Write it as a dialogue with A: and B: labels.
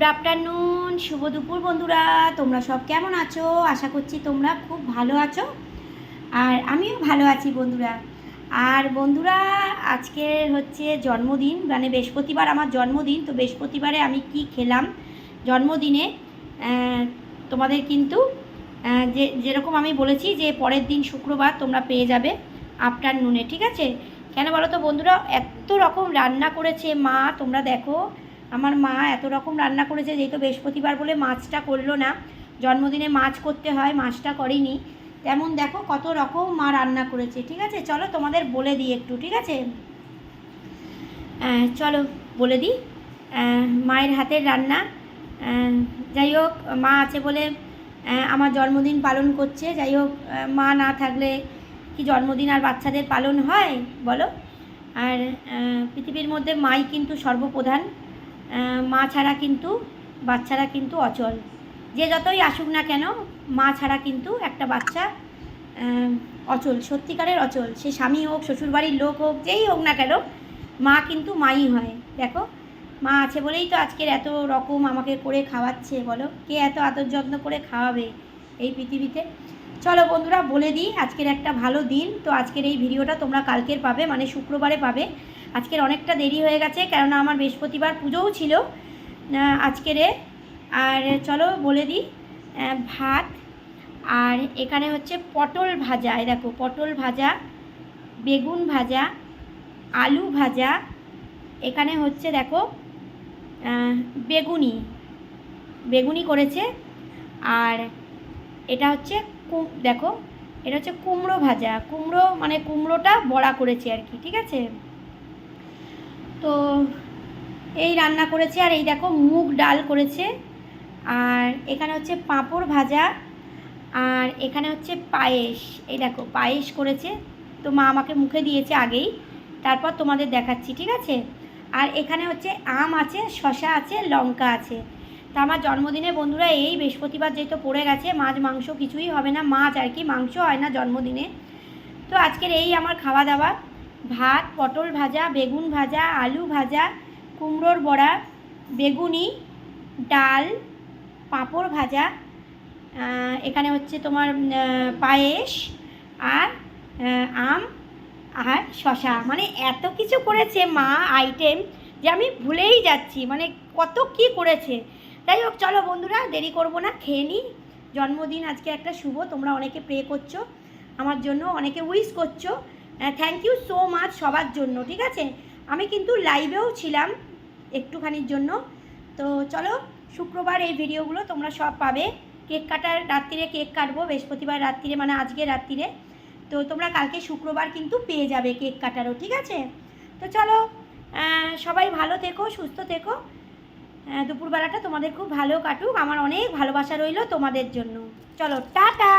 A: Good afternoon, শুভ দুপুর বন্ধুরা। তোমরা সব কেমন আছো? আশা করছি তোমরা খুব ভালো আছো, আর আমিও ভালো আছি বন্ধুরা। আর বন্ধুরা, আজকে হচ্ছে জন্মদিন, মানে বৃহস্পতিবার আমার জন্মদিন। তো বৃহস্পতিবারে আমি কি খেলাম জন্মদিনে তোমাদের কিন্তু যেরকম আমি বলেছি যে পরের দিন শুক্রবার তোমরা পেয়ে যাবে আফটারনুনে, ঠিক আছে? কেন বলো তো বন্ধুরা, এত রকম রান্না করেছে মা। তোমরা দেখো, আমার মা এত রকম রান্না করেছে, যেহেতু বৃহস্পতিবার বলে মাছটা করলো না। জন্মদিনে মাছ করতে হয়, মাছটা করেনি। তেমন দেখো কত রকম মা রান্না করেছে, ঠিক আছে? চলো তোমাদের বলে দিই একটু, ঠিক আছে? চলো বলে দিই মায়ের হাতের রান্না। যাই হোক, মা আছে বলে আমার জন্মদিন পালন করছে। যাই হোক, মা না থাকলে কি জন্মদিন আর বাচ্চাদের পালন হয় বলো? আর পৃথিবীর মধ্যে মাই কিন্তু সর্বপ্রধান। মা ছাড়া কিন্তু বাচ্চারা কিন্তু অচল। যে যতই আসুক না কেন, মা ছাড়া কিন্তু একটা বাচ্চা অচল, সত্যিকারের অচল। সে স্বামী হোক, শ্বশুরবাড়ির লোক হোক, যেই হোক না কেন, মা কিন্তু মাই হয়। দেখো, মা আছে বলেই তো আজকের এত রকম আমাকে করে খাওয়াচ্ছে। বলো, কে এত আদর যত্ন করে খাওয়াবে এই পৃথিবীতে? চলো বন্ধুরা বলে দিই, আজকের একটা ভালো দিন। তো আজকের এই ভিডিওটা তোমরা কালকের পাবে, মানে শুক্রবারে পাবে। আজকের অনেকটা দেরি হয়ে গেছে, কেননা আমার বৃহস্পতিবার পুজোও ছিল আজকেরে। আর চলো বলে দিই, ভাত, আর এখানে হচ্ছে পটল ভাজা। এই দেখো, পটল ভাজা, বেগুন ভাজা, আলু ভাজা, এখানে হচ্ছে দেখো বেগুনি বেগুনি করেছে। আর এটা হচ্ছে দেখো, এটা হচ্ছে কুমড়ো ভাজা। কুমড়ো মানে কুমড়োটা বড়া করেছে আর কি, ঠিক আছে? তো এই রান্না করেছে। আর এই দেখো মুগ ডাল করেছে। আর এখানে হচ্ছে পাঁপড় ভাজা। আর এখানে হচ্ছে পায়েস। এই দেখো পায়েস করেছে। তো মা আমাকে মুখে দিয়েছে আগেই, তারপর তোমাদের দেখাচ্ছি, ঠিক আছে? আর এখানে হচ্ছে আম আছে, শশা আছে, লঙ্কা আছে। তো আমার জন্মদিনে বন্ধুরা, এই বৃহস্পতিবার যেহেতু পড়ে গেছে, মাছ মাংস কিছুই হবে না। মাছ আর কি, মাংস হয় না জন্মদিনে। তো আজকের এই আমার খাওয়া দাওয়া: ভাত, পটল ভাজা, বেগুন ভাজা, আলু ভাজা, কুমড়োর বড়া, বেগুনি, ডাল, পাঁপড় ভাজা, এখানে হচ্ছে তোমার পায়েস, আর আম, আর শশা। মানে এত কিছু করেছে মা আইটেম, যে আমি ভুলেই যাচ্ছি মানে কত কি করেছে। যাই হোক, চলো বন্ধুরা দেরি করব না, খেয়ে নিই। জন্মদিন আজকে একটা শুভ। তোমরা অনেকে প্রে করছো আমার জন্য, অনেকে উইশ করছো। থ্যাংক ইউ সো মাচ সবার জন্য, ঠিক আছে? আমি কিন্তু লাইভেও ছিলাম একটুখানির জন্য। তো চলো, শুক্রবার এই ভিডিওগুলো তোমরা সব পাবে। কেক কাটার রাত্রিরে কেক কাটবো, বৃহস্পতিবার রাত্রিরে, মানে আজকে রাত্রিরে। তো তোমরা কালকে শুক্রবার কিন্তু পেয়ে যাবে কেক কাটারও, ঠিক আছে? তো চলো, সবাই ভালো থেকো, সুস্থ থেকো। দুপুরবেলাটা তোমাদের খুব ভালো কাটুক। আমার অনেক ভালোবাসা রইলো তোমাদের জন্য। চলো, টাটা।